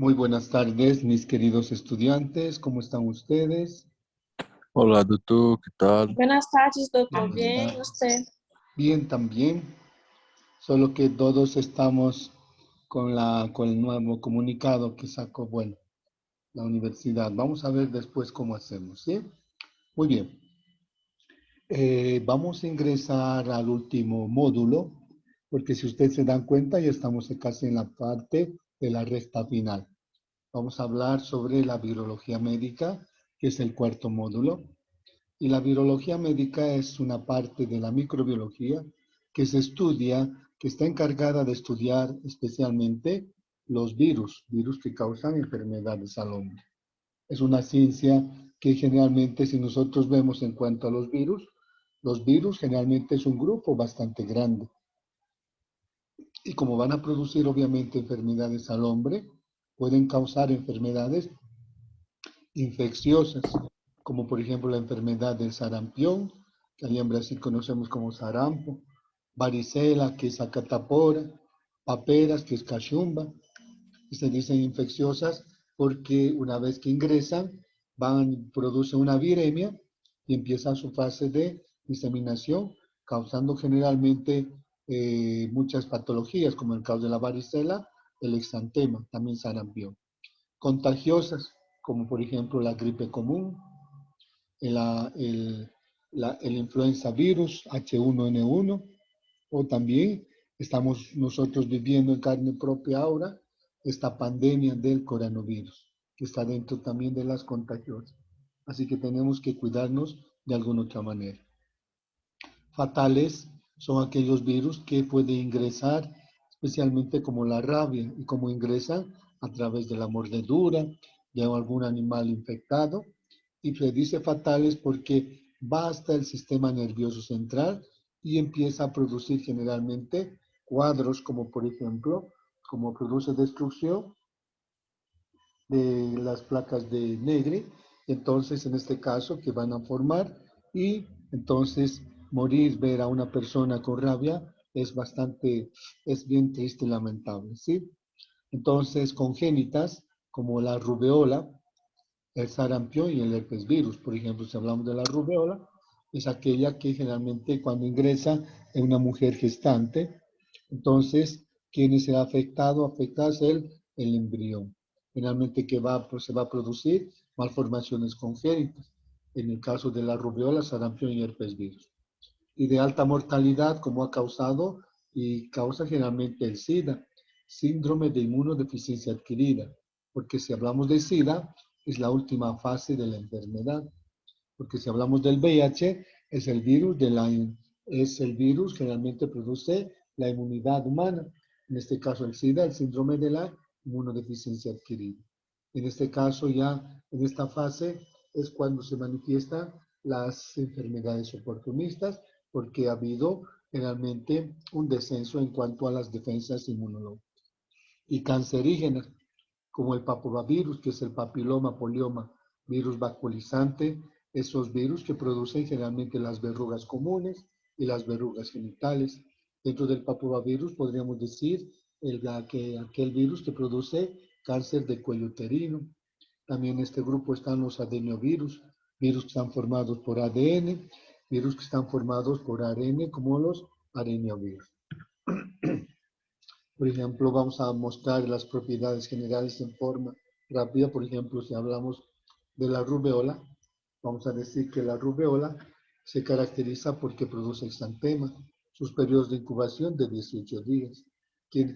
Muy buenas tardes, mis queridos estudiantes. ¿Cómo están ustedes? Hola, doutor, ¿qué tal? Buenas tardes, doutor. Buenas Bien, tardes. usted? Bien también, solo que todos estamos con el nuevo comunicado que sacó, bueno, la universidad. Vamos a ver después cómo hacemos, ¿sí? Muy bien. Vamos a ingresar al último módulo, porque si ustedes se dan cuenta, ya estamos casi en la parte de la recta final. Vamos a hablar sobre la virología médica, que es el cuarto módulo. Y la virología médica es una parte de la microbiología que se estudia, que está encargada de estudiar especialmente los virus que causan enfermedades al hombre. Es una ciencia que generalmente, si nosotros vemos en cuanto a los virus generalmente es un grupo bastante grande. Y como van a producir obviamente enfermedades al hombre, pueden causar enfermedades infecciosas, como por ejemplo la enfermedad del sarampión, que allá en Brasil conocemos como sarampo, varicela, que es acatapora, paperas, que es cachumba, y se dicen infecciosas porque una vez que ingresan, producen una viremia y empieza su fase de diseminación, causando generalmente muchas patologías, como el caso de la varicela, el exantema, también sarampión. Contagiosas, como por ejemplo la gripe común, el influenza virus H1N1, o también estamos nosotros viviendo en carne propia ahora esta pandemia del coronavirus, que está dentro también de las contagiosas. Así que tenemos que cuidarnos de alguna otra manera. Fatales son aquellos virus que pueden ingresar, especialmente como la rabia, y como ingresan a través de la mordedura de algún animal infectado. Y se dice fatales porque va hasta el sistema nervioso central y empieza a producir generalmente cuadros como por ejemplo, como produce destrucción de las placas de Negre, entonces en este caso que van a formar y entonces morir, ver a una persona con rabia es bien triste y lamentable, ¿sí? Entonces congénitas como la rubeola, el sarampión y el herpes virus, por ejemplo, si hablamos de la rubeola, es aquella que generalmente cuando ingresa en una mujer gestante, entonces, ¿quién es el afectado? Afectado es el embrión. Finalmente, pues, se va a producir malformaciones congénitas. En el caso de la rubeola, sarampión y herpes virus. Y de alta mortalidad, como ha causado y causa generalmente el SIDA, síndrome de inmunodeficiencia adquirida. Porque si hablamos de SIDA, es la última fase de la enfermedad. Porque si hablamos del VIH, es el virus que realmente produce la inmunidad humana. En este caso el SIDA, el síndrome de la inmunodeficiencia adquirida. En este caso ya, en esta fase, es cuando se manifiestan las enfermedades oportunistas, porque ha habido realmente un descenso en cuanto a las defensas inmunológicas. Y cancerígenas, como el papovavirus, que es el papiloma, polioma, virus vacuolizante, esos virus que producen generalmente las verrugas comunes y las verrugas genitales. Dentro del papovavirus podríamos decir aquel virus que produce cáncer de cuello uterino. También en este grupo están los adenovirus, virus que están formados por ADN, virus que están formados por ARN, como los arenavirus. Por ejemplo, vamos a mostrar las propiedades generales en forma rápida. Por ejemplo, si hablamos de la rubeola, vamos a decir que la rubeola se caracteriza porque produce exantema, sus periodos de incubación de 18 días.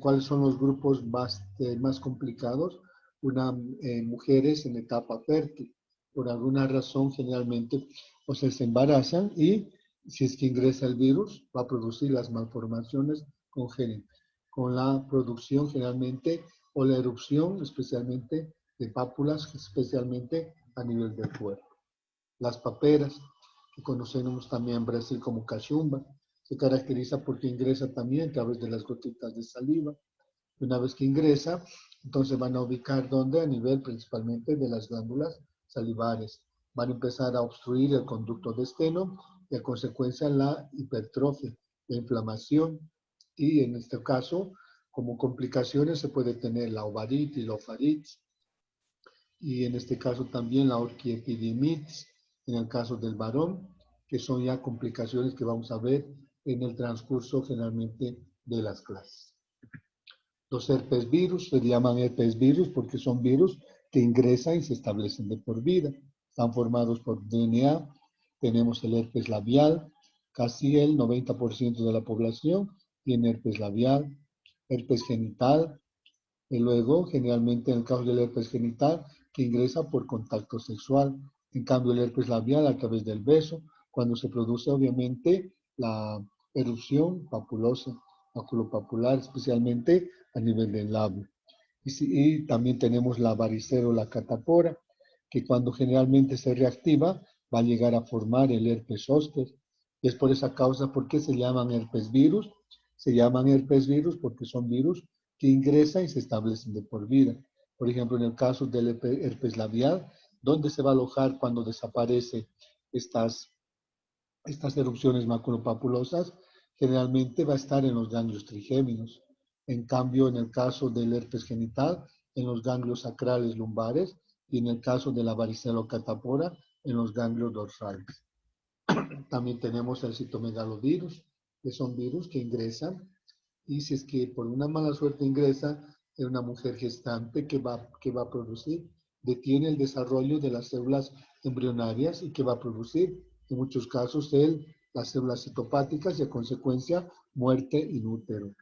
¿Cuáles son los grupos más complicados? Mujeres en etapa fértil. Por alguna razón, generalmente, o sea, se embarazan y si es que ingresa el virus, va a producir las malformaciones congénitas con la producción generalmente o la erupción especialmente de pápulas, especialmente a nivel del cuerpo. Las paperas, que conocemos también en Brasil como cachumba, se caracteriza porque ingresa también a través de las gotitas de saliva. Una vez que ingresa, entonces van a ubicar donde a nivel principalmente de las glándulas salivares. Van a empezar a obstruir el conducto de esteno y a consecuencia la hipertrofia, la inflamación y en este caso Como complicaciones se puede tener la ovaritis, la ofaritis, y en este caso también la orquiepididimitis, en el caso del varón, que son ya complicaciones que vamos a ver en el transcurso generalmente de las clases. Los herpes virus se llaman herpes virus porque son virus que ingresan y se establecen de por vida. Están formados por DNA. Tenemos el herpes labial, casi el 90% de la población tiene herpes labial, herpes genital, y luego generalmente en el caso del herpes genital que ingresa por contacto sexual. En cambio el herpes labial a través del beso, cuando se produce obviamente la erupción papulosa, papulopapular, especialmente a nivel del labio. Y también tenemos la varicela catapora, que cuando generalmente se reactiva va a llegar a formar el herpes zóster. Y es por esa causa, ¿por qué se llaman herpes virus? Se llaman herpes virus porque son virus que ingresan y se establecen de por vida. Por ejemplo, en el caso del herpes labial, ¿dónde se va a alojar cuando desaparece estas erupciones maculopapulosas? Generalmente va a estar en los ganglios trigéminos. En cambio, en el caso del herpes genital, en los ganglios sacrales lumbares, y en el caso de la varicela catapora, en los ganglios dorsales. También tenemos el citomegalovirus, que son virus que ingresan, y si es que por una mala suerte ingresa en una mujer gestante, que va a producir? Detiene el desarrollo de las células embrionarias y que va a producir, en muchos casos, las células citopáticas y a consecuencia muerte in útero.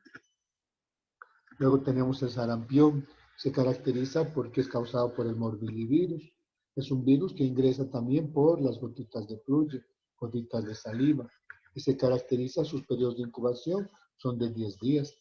Luego tenemos el sarampión. Se caracteriza porque es causado por el morbillivirus. Es un virus que ingresa también por las gotitas de fluye, gotitas de saliva. Y se caracteriza, sus periodos de incubación son de 10 días.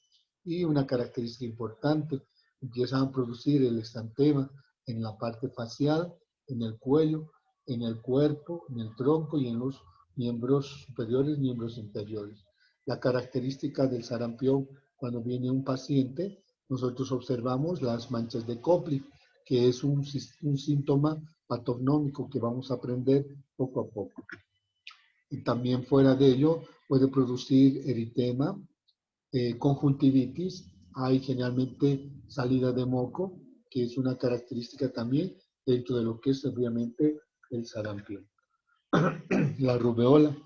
Y una característica importante, empiezan a producir el exantema en la parte facial, en el cuello, en el cuerpo, en el tronco y en los miembros superiores, miembros inferiores. La característica del sarampión, cuando viene un paciente, nosotros observamos las manchas de Koplik, que es un síntoma patognómico que vamos a aprender poco a poco. Y también fuera de ello puede producir eritema, conjuntivitis, hay generalmente salida de moco, que es una característica también dentro de lo que es obviamente el sarampión. La rubeola,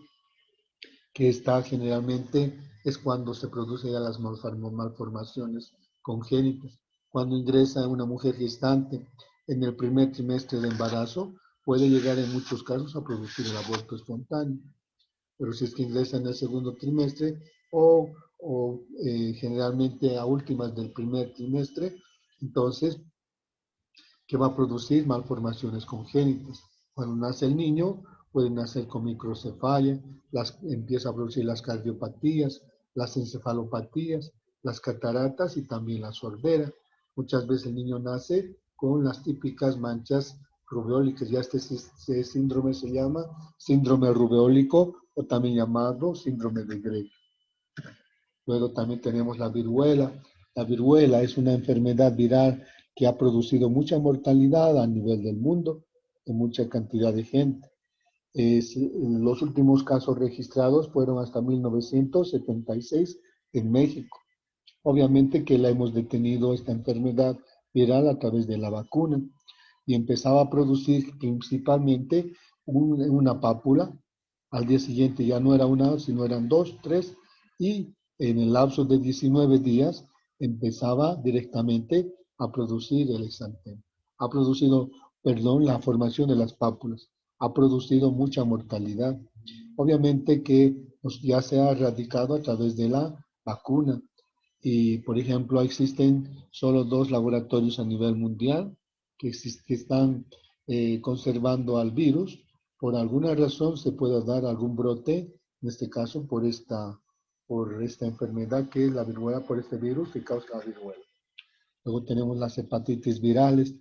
que está generalmente es cuando se producen ya las malformaciones congénitas. Cuando ingresa una mujer gestante en el primer trimestre de embarazo, puede llegar en muchos casos a producir el aborto espontáneo. Pero si es que ingresa en el segundo trimestre o generalmente a últimas del primer trimestre, entonces, ¿qué va a producir? Malformaciones congénitas. Cuando nace el niño, puede nacer con microcefalia, empieza a producir las cardiopatías, las encefalopatías, las cataratas y también la sordera. Muchas veces el niño nace con las típicas manchas rubeólicas. Ya este síndrome se llama síndrome rubeólico o también llamado síndrome de Greg. Luego también tenemos la viruela. La viruela es una enfermedad viral que ha producido mucha mortalidad a nivel del mundo, en mucha cantidad de gente. Los últimos casos registrados fueron hasta 1976 en México. Obviamente que la hemos detenido esta enfermedad viral a través de la vacuna y empezaba a producir principalmente una pápula. Al día siguiente ya no era una, sino eran dos, tres, y en el lapso de 19 días empezaba directamente a producir el exantema. Ha producido, la formación de las pápulas. Ha producido mucha mortalidad. Obviamente que ya se ha erradicado a través de la vacuna. Y, por ejemplo, existen solo 2 laboratorios a nivel mundial que están conservando al virus. Por alguna razón se puede dar algún brote, en este caso por esta enfermedad que es la viruela, por este virus que causa la viruela. Luego tenemos las hepatitis virales.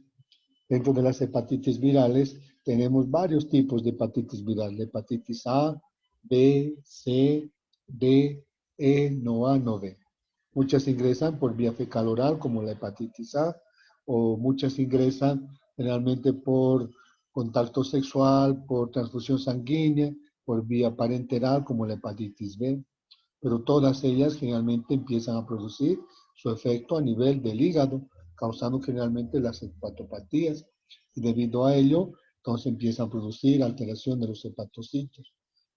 Dentro de las hepatitis virales tenemos varios tipos de hepatitis viral. Hepatitis A, B, C, D, E, no A, no B. Muchas ingresan por vía fecal oral, como la hepatitis A, o muchas ingresan generalmente por contacto sexual, por transfusión sanguínea, por vía parenteral, como la hepatitis B. Pero todas ellas generalmente empiezan a producir su efecto a nivel del hígado, causando generalmente las hepatopatías. Y debido a ello, entonces empieza a producir alteración de los hepatocitos.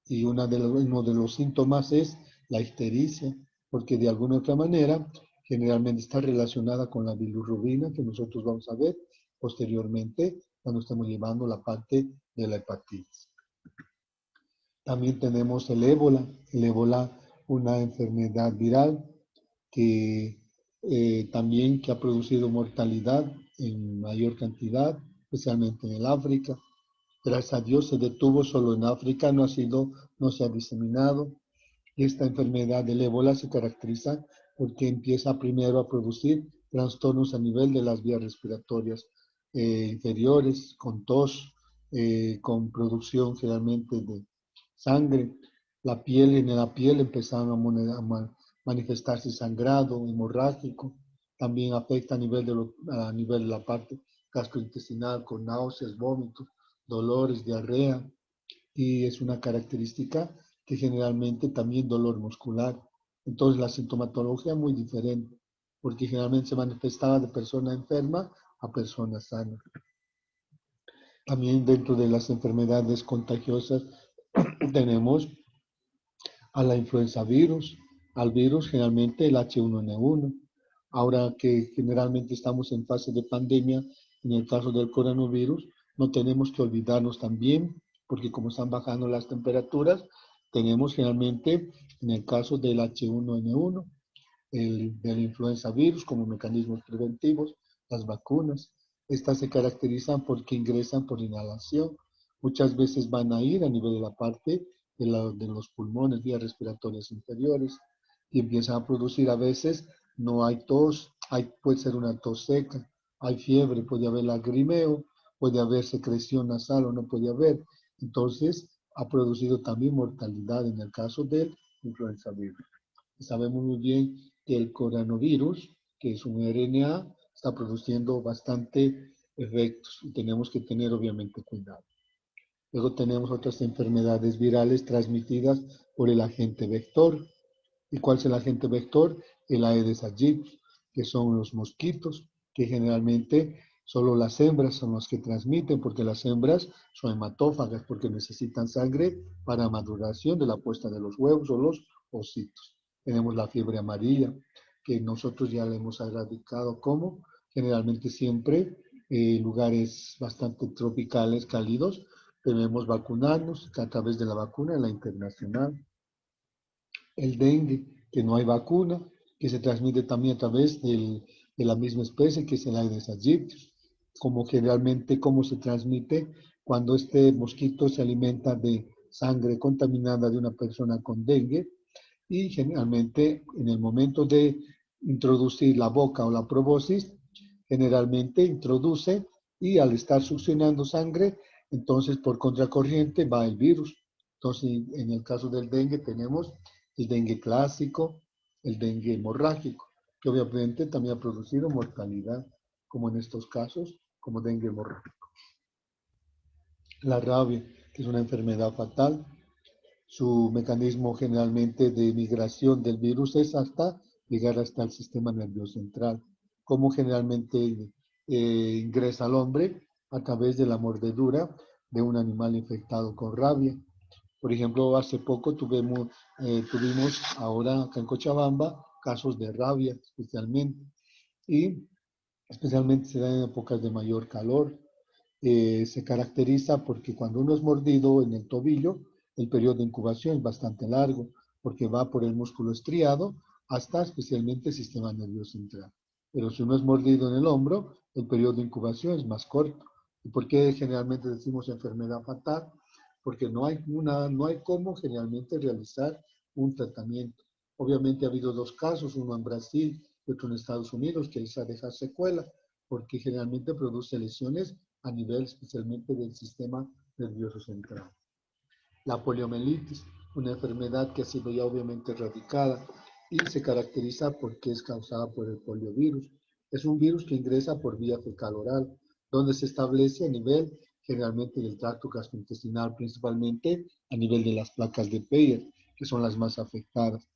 Y uno de los síntomas es la ictericia, porque de alguna otra manera generalmente está relacionada con la bilirrubina, que nosotros vamos a ver posteriormente cuando estemos llevando la parte de la hepatitis. También tenemos el ébola, una enfermedad viral que también que ha producido mortalidad en mayor cantidad, especialmente en el África. Gracias a Dios se detuvo solo en África, no se ha diseminado. Esta enfermedad del ébola se caracteriza porque empieza primero a producir trastornos a nivel de las vías respiratorias inferiores, con tos, con producción generalmente de sangre. En la piel empezaron a manifestarse sangrado hemorrágico. También afecta a nivel de la parte gastrointestinal con náuseas, vómitos, dolores, diarrea. Y es una característica que generalmente también dolor muscular. Entonces la sintomatología es muy diferente, porque generalmente se manifestaba de persona enferma a persona sana. También dentro de las enfermedades contagiosas tenemos a la influenza virus, al virus generalmente el H1N1. Ahora que generalmente estamos en fase de pandemia, en el caso del coronavirus, no tenemos que olvidarnos también, porque como están bajando las temperaturas, tenemos generalmente en el caso del H1N1, del influenza virus como mecanismos preventivos, las vacunas. Estas se caracterizan porque ingresan por inhalación. Muchas veces van a ir a nivel de la parte de los pulmones, vías respiratorias inferiores, y empiezan a producir a veces, no hay tos, puede ser una tos seca, hay fiebre, puede haber lagrimeo, puede haber secreción nasal o no puede haber. Entonces, ha producido también mortalidad en el caso del influenza virus. Sabemos muy bien que el coronavirus, que es un RNA, está produciendo bastante efectos y tenemos que tener obviamente cuidado. Luego tenemos otras enfermedades virales transmitidas por el agente vector. ¿Y cuál es el agente vector? El Aedes aegypti, que son los mosquitos, que generalmente solo las hembras son las que transmiten, porque las hembras son hematófagas, porque necesitan sangre para maduración de la puesta de los huevos o los ositos. Tenemos la fiebre amarilla, que nosotros ya la hemos erradicado como generalmente siempre lugares bastante tropicales, cálidos, debemos vacunarnos a través de la vacuna, la internacional. El dengue, que no hay vacuna, que se transmite también a través de la misma especie, que es el Aedes aegypti. Como generalmente, cómo se transmite cuando este mosquito se alimenta de sangre contaminada de una persona con dengue, y generalmente en el momento de introducir la boca o la proboscis, generalmente introduce y al estar succionando sangre, entonces por contracorriente va el virus. Entonces, en el caso del dengue tenemos el dengue clásico, el dengue hemorrágico, que obviamente también ha producido mortalidad, como en estos casos, como dengue hemorrágico. La rabia, que es una enfermedad fatal, su mecanismo generalmente de migración del virus es hasta llegar hasta el sistema nervioso central. Como generalmente ingresa al hombre a través de la mordedura de un animal infectado con rabia. Por ejemplo, hace poco tuvimos ahora acá en Cochabamba casos de rabia especialmente, y especialmente se dan en épocas de mayor calor. Se caracteriza porque cuando uno es mordido en el tobillo, el periodo de incubación es bastante largo, porque va por el músculo estriado hasta especialmente el sistema nervioso central. Pero si uno es mordido en el hombro, el periodo de incubación es más corto. ¿Y por qué generalmente decimos enfermedad fatal? Porque no hay cómo generalmente realizar un tratamiento. Obviamente ha habido dos casos, uno en Brasil y otro en Estados Unidos, que les ha dejado secuela, porque generalmente produce lesiones a nivel especialmente del sistema nervioso central. La poliomielitis, una enfermedad que ha sido ya obviamente erradicada y se caracteriza porque es causada por el poliovirus. Es un virus que ingresa por vía fecal oral, donde se establece a nivel generalmente del tracto gastrointestinal, principalmente a nivel de las placas de Peyer, que son las más afectadas.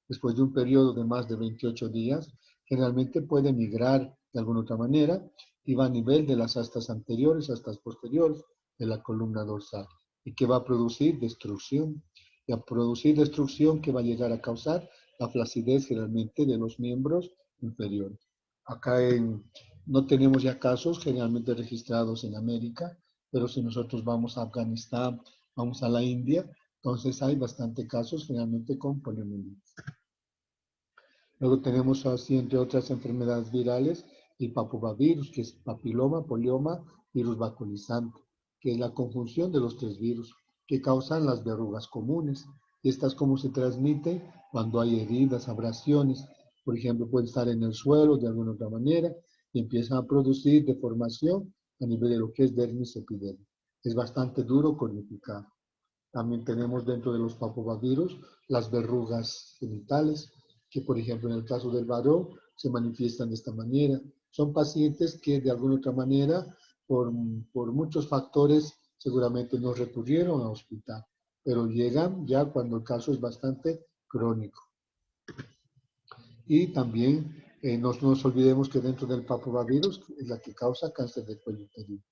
Después de un periodo de más de 28 días, generalmente puede migrar de alguna otra manera y va a nivel de las astas anteriores, astas posteriores de la columna dorsal y que va a producir destrucción. Y a producir destrucción que va a llegar a causar la flacidez generalmente de los miembros inferiores. No tenemos ya casos generalmente registrados en América, pero si nosotros vamos a Afganistán, vamos a la India, entonces hay bastante casos generalmente con poliomielitis. Luego tenemos así, entre otras enfermedades virales, el papovavirus, que es papiloma, polioma, virus baculizante, que es la conjunción de los tres virus que causan las verrugas comunes. Estas como se transmiten cuando hay heridas, abrasiones, por ejemplo, pueden estar en el suelo de alguna otra manera y empiezan a producir deformación a nivel de lo que es dermis epidermis. Es bastante duro codificar. También tenemos dentro de los papovavirus las verrugas genitales, que por ejemplo en el caso del varón se manifiestan de esta manera. Son pacientes que de alguna otra manera, por muchos factores, seguramente no recurrieron a hospital, pero llegan ya cuando el caso es bastante crónico. Y también no nos olvidemos que dentro del papovavirus es la que causa cáncer de cuello uterino.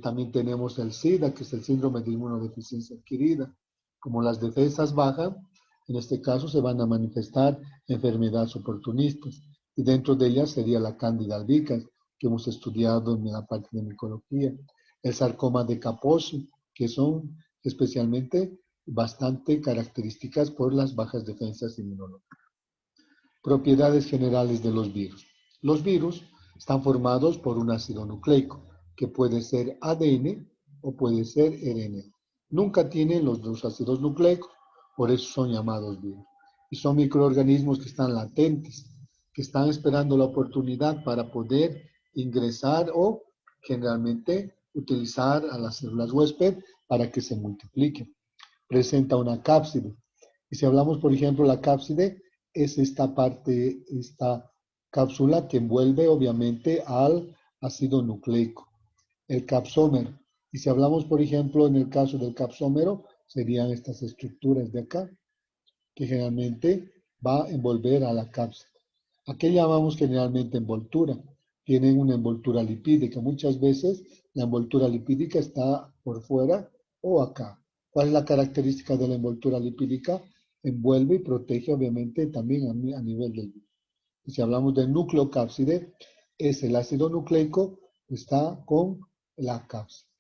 También tenemos el SIDA, que es el síndrome de inmunodeficiencia adquirida. Como las defensas bajan, en este caso se van a manifestar enfermedades oportunistas. Y dentro de ellas sería la Cándida albicans, que hemos estudiado en la parte de micología. El sarcoma de Kaposi, que son especialmente bastante características por las bajas defensas inmunológicas. Propiedades generales de los virus. Los virus están formados por un ácido nucleico, que puede ser ADN o puede ser RNA. Nunca tienen los dos ácidos nucleicos, por eso son llamados virus. Y son microorganismos que están latentes, que están esperando la oportunidad para poder ingresar o generalmente utilizar a las células huésped para que se multipliquen. Presenta una cápside. Y si hablamos, por ejemplo, la cápside es esta parte, esta cápsula que envuelve obviamente al ácido nucleico, el capsómero. Y si hablamos, por ejemplo, en el caso del capsómero, serían estas estructuras de acá, que generalmente va a envolver a la cápsula. ¿A qué llamamos generalmente envoltura? Tienen una envoltura lipídica. Muchas veces la envoltura lipídica está por fuera o acá. ¿Cuál es la característica de la envoltura lipídica? Envuelve y protege obviamente también a nivel del virus. Si hablamos del núcleo cápside, es el ácido nucleico que está con la cápside.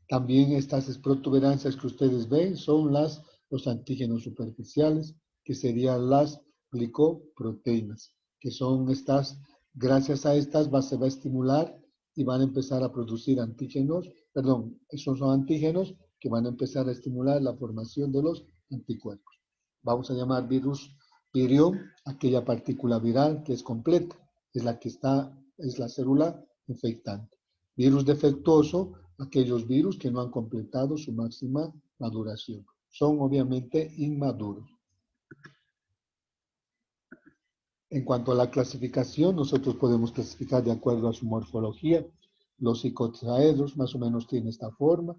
También estas protuberancias que ustedes ven son los antígenos superficiales, que serían las glicoproteínas, que son estas, gracias a estas se va a estimular y van a empezar a producir antígenos, perdón, esos son antígenos que van a empezar a estimular la formación de los anticuerpos. Vamos a llamar virus virión, aquella partícula viral que es completa, es la que está, es la célula infectante. Virus defectuoso, aquellos virus que no han completado su máxima maduración. Son obviamente inmaduros. En cuanto a la clasificación, nosotros podemos clasificar de acuerdo a su morfología. Los icosaedros más o menos tienen esta forma.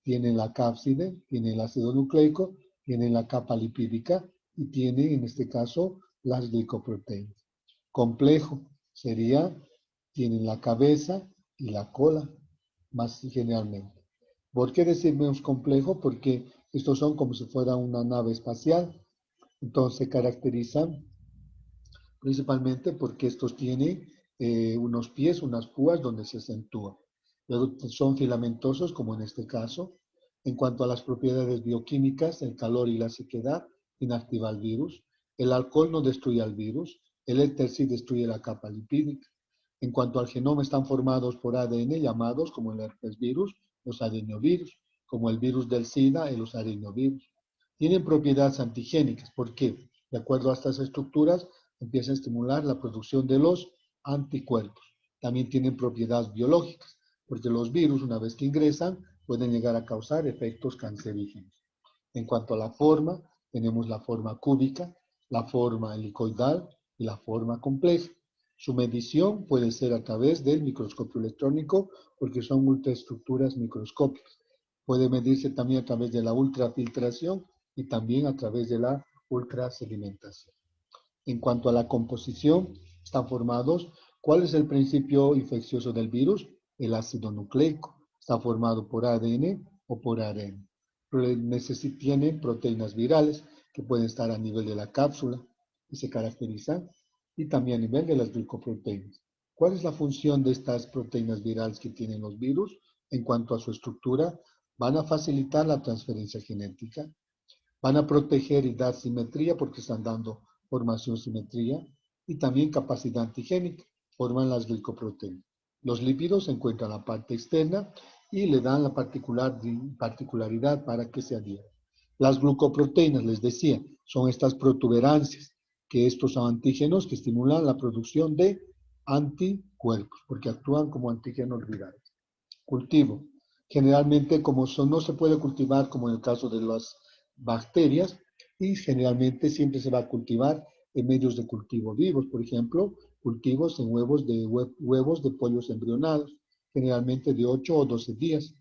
Tienen la cápside, tienen el ácido nucleico, tienen la capa lipídica y tienen en este caso las glicoproteínas. Complejo sería, tienen la cabeza y la cola, más generalmente. ¿Por qué decimos complejo? Porque estos son como si fuera una nave espacial. Entonces se caracterizan principalmente porque estos tienen unos pies, unas púas donde se acentúan. Luego son filamentosos, como en este caso. En cuanto a las propiedades bioquímicas, el calor y la sequedad inactiva al virus. El alcohol no destruye al virus. El éter sí destruye la capa lipídica. En cuanto al genoma, están formados por ADN llamados como el herpes virus, los adenovirus, como el virus del SIDA y los adenovirus. Tienen propiedades antigénicas. ¿Por qué? De acuerdo a estas estructuras, empieza a estimular la producción de los anticuerpos. También tienen propiedades biológicas, porque los virus, una vez que ingresan, pueden llegar a causar efectos cancerígenos. En cuanto a la forma, tenemos la forma cúbica, la forma helicoidal y la forma compleja. Su medición puede ser a través del microscopio electrónico, porque son ultraestructuras microscópicas. Puede medirse también a través de la ultrafiltración y también a través de la ultrasedimentación. En cuanto a la composición, Están formados. ¿Cuál es el principio infeccioso del virus? El ácido nucleico. Está formado por ADN o por ARN. Tiene proteínas virales que pueden estar a nivel de la cápsula y se caracterizan, y también a nivel de las glicoproteínas. ¿Cuál es la función de estas proteínas virales que tienen los virus? En cuanto a su estructura, van a facilitar la transferencia genética, van a proteger y dar simetría porque están dando formación simetría, y también capacidad antigénica, forman las glicoproteínas. Los lípidos se encuentran en la parte externa y le dan la particularidad para que se adhieran. Las glucoproteínas, les decía, son estas protuberancias, que estos son antígenos que estimulan la producción de anticuerpos, porque actúan como antígenos virales. Cultivo. Generalmente, no se puede cultivar como en el caso de las bacterias, y generalmente siempre se va a cultivar en medios de cultivo vivos, por ejemplo, cultivos en huevos de pollos embrionados, generalmente de 8 o 12 días.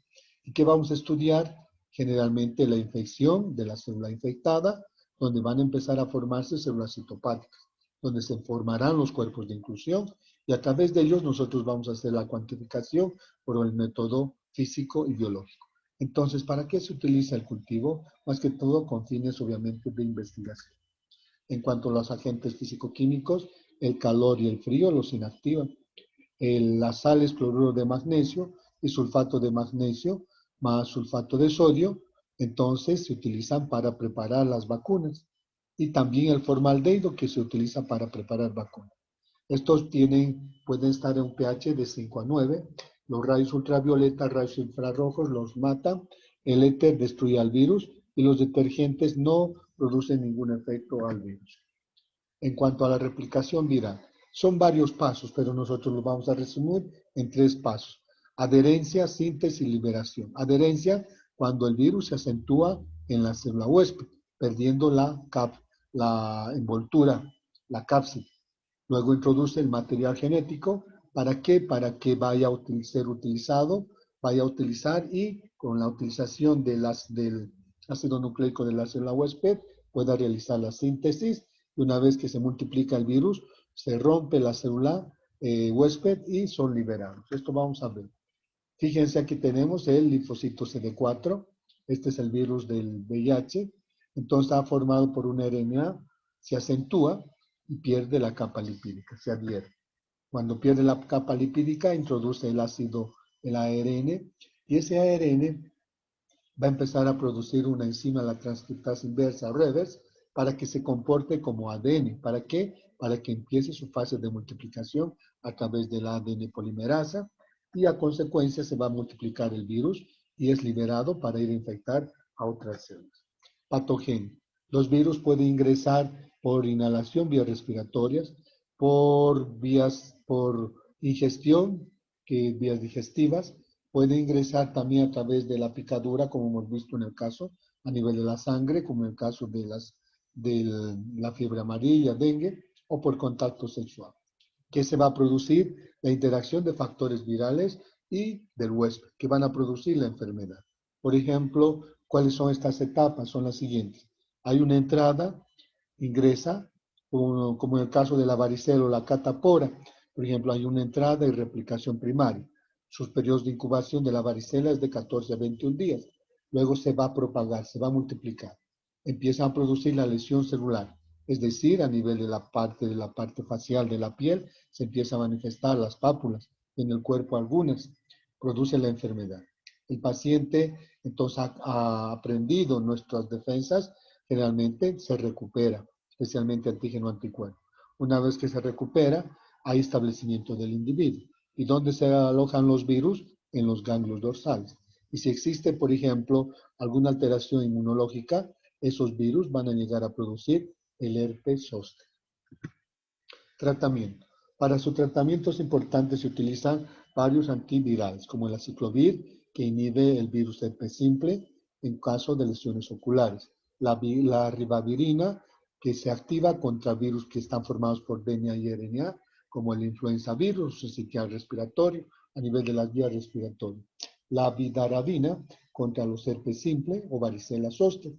¿Y qué vamos a estudiar? Generalmente la infección de la célula infectada, donde van a empezar a formarse células citopáticas, donde se formarán los cuerpos de inclusión, y a través de ellos nosotros vamos a hacer la cuantificación por el método físico y biológico. Entonces, ¿para qué se utiliza el cultivo? Más que todo con fines, obviamente, de investigación. En cuanto a los agentes físico-químicos, el calor y el frío los inactivan. Las sales cloruro de magnesio y sulfato de magnesio más sulfato de sodio, entonces se utilizan para preparar las vacunas. Y también el formaldehído, que se utiliza para preparar vacunas. Estos pueden estar en un pH de 5 a 9. Los rayos ultravioleta, rayos infrarrojos los matan. El éter destruye al virus y los detergentes no producen ningún efecto al virus. En cuanto a la replicación viral, son varios pasos, pero nosotros los vamos a resumir en 3 pasos. Adherencia, síntesis y liberación. Adherencia, cuando el virus se acentúa en la célula huésped, perdiendo la envoltura, la cápsula. Luego introduce el material genético. ¿Para qué? Para que vaya a ser utilizado, vaya a utilizar, y con la utilización del ácido nucleico de la célula huésped pueda realizar la síntesis. Y una vez que se multiplica el virus, se rompe la célula huésped y son liberados. Esto vamos a ver. Fíjense, aquí tenemos el linfocito CD4. Este es el virus del VIH. Entonces está formado por un RNA, se acentúa y pierde la capa lipídica, se adhiere. Cuando pierde la capa lipídica, introduce el ácido, el ARN, y ese ARN va a empezar a producir una enzima, la transcriptasa inversa, reverse, para que se comporte como ADN. ¿Para qué? Para que empiece su fase de multiplicación a través de la ADN polimerasa, y a consecuencia se va a multiplicar el virus y es liberado para ir a infectar a otras células. Patógeno. Los virus pueden ingresar por inhalación, vías respiratorias, por ingestión, vías digestivas. Puede ingresar también a través de la picadura, como hemos visto en el caso, a nivel de la sangre, como en el caso de la fiebre amarilla, dengue, o por contacto sexual. ¿Qué se va a producir? La interacción de factores virales y del huésped, que van a producir la enfermedad. Por ejemplo, ¿cuáles son estas etapas? Son las siguientes. Hay una entrada, ingresa, como en el caso de la varicela o la catapora. Por ejemplo, hay una entrada y replicación primaria. Sus periodos de incubación de la varicela es de 14 a 21 días. Luego se va a propagar, se va a multiplicar. Empieza a producir la lesión celular. Es decir, a nivel de la parte facial de la piel, se empieza a manifestar las pápulas, en el cuerpo algunas, produce la enfermedad. El paciente entonces ha aprendido nuestras defensas, generalmente se recupera, especialmente antígeno anticuerpo. Una vez que se recupera, hay establecimiento del individuo. ¿Y dónde se alojan los virus? En los ganglios dorsales. Y si existe, por ejemplo, alguna alteración inmunológica, esos virus van a llegar a producir el herpes zóster. Tratamiento. Para su tratamiento es importante, se utilizan varios antivirales, como el aciclovir, que inhibe el virus herpes simple en caso de lesiones oculares. La ribavirina, que se activa contra virus que están formados por DNA y RNA, como el influenza virus, el sitial respiratorio, a nivel de las vías respiratorias. La vidaravina, contra los herpes simple o varicela zóster.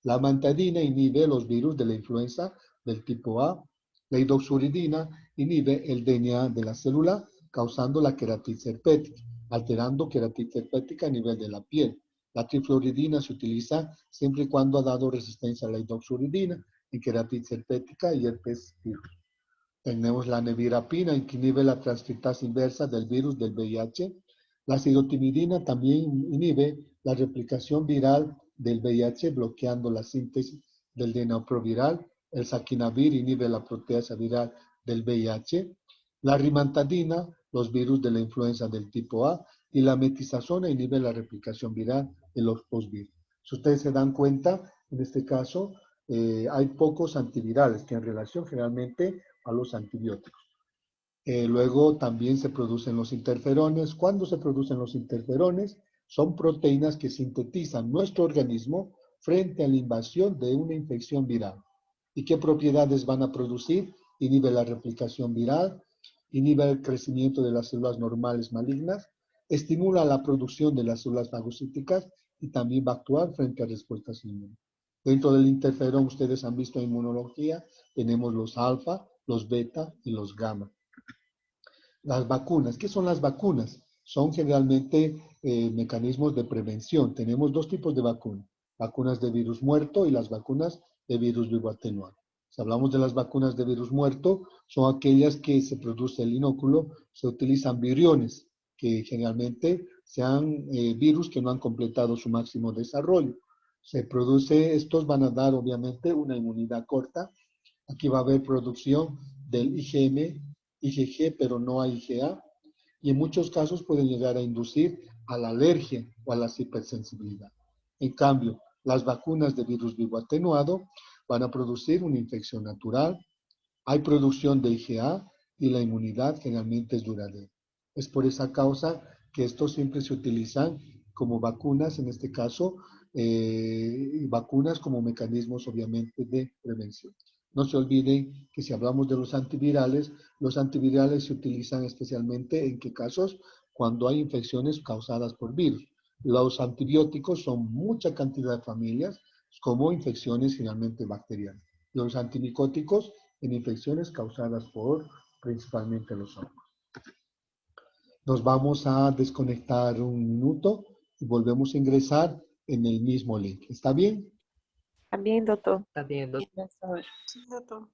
La amantadina inhibe los virus de la influenza del tipo A. La hidroxuridina inhibe el DNA de la célula, causando la queratitis herpética, alterando queratitis herpética a nivel de la piel. La trifluoridina se utiliza siempre y cuando ha dado resistencia a la hidroxiuridina en queratitis herpética y herpes virus. Tenemos la nevirapina, que inhibe la transcriptasa inversa del virus del VIH. La sidotimidina también inhibe la replicación viral del VIH, bloqueando la síntesis del DNA proviral. El saquinavir inhibe la proteasa viral del VIH. La rimantadina, los virus de la influenza del tipo A. Y la metizazona inhibe la replicación viral de los postvirus. Si ustedes se dan cuenta, en este caso, hay pocos antivirales que en relación generalmente a los antibióticos. Luego también se producen los interferones. ¿Cuándo se producen los interferones? Son proteínas que sintetizan nuestro organismo frente a la invasión de una infección viral. ¿Y qué propiedades van a producir? Inhibe la replicación viral, inhibe el crecimiento de las células normales malignas, estimula la producción de las células fagocíticas y también va a actuar frente a respuestas inmunes. Dentro del interferón, ustedes han visto en inmunología, tenemos los alfa, los beta y los gamma. Las vacunas, ¿qué son las vacunas? Son generalmente mecanismos de prevención. Tenemos dos tipos de vacunas, vacunas de virus muerto y las vacunas de virus vivo atenuado. Si hablamos de las vacunas de virus muerto, son aquellas que se produce el inóculo, se utilizan viriones, que generalmente sean virus que no han completado su máximo desarrollo. Se produce, estos van a dar obviamente una inmunidad corta. Aquí va a haber producción del IgM, IgG, pero no a IgA, y en muchos casos pueden llegar a inducir a la alergia o a la hipersensibilidad. En cambio, las vacunas de virus vivo atenuado van a producir una infección natural, hay producción de IgA y la inmunidad generalmente es duradera. Es por esa causa que estos siempre se utilizan como vacunas, en este caso, vacunas como mecanismos obviamente de prevención. No se olviden que si hablamos de los antivirales se utilizan especialmente en qué casos, cuando hay infecciones causadas por virus. Los antibióticos son mucha cantidad de familias, como infecciones finalmente bacterianas. Los antimicóticos en infecciones causadas por principalmente los hongos. Nos vamos a desconectar un minuto y volvemos a ingresar en el mismo link. ¿Está bien? También, doctor. Está bien, doctor. Yes, sir. Sí, doctor.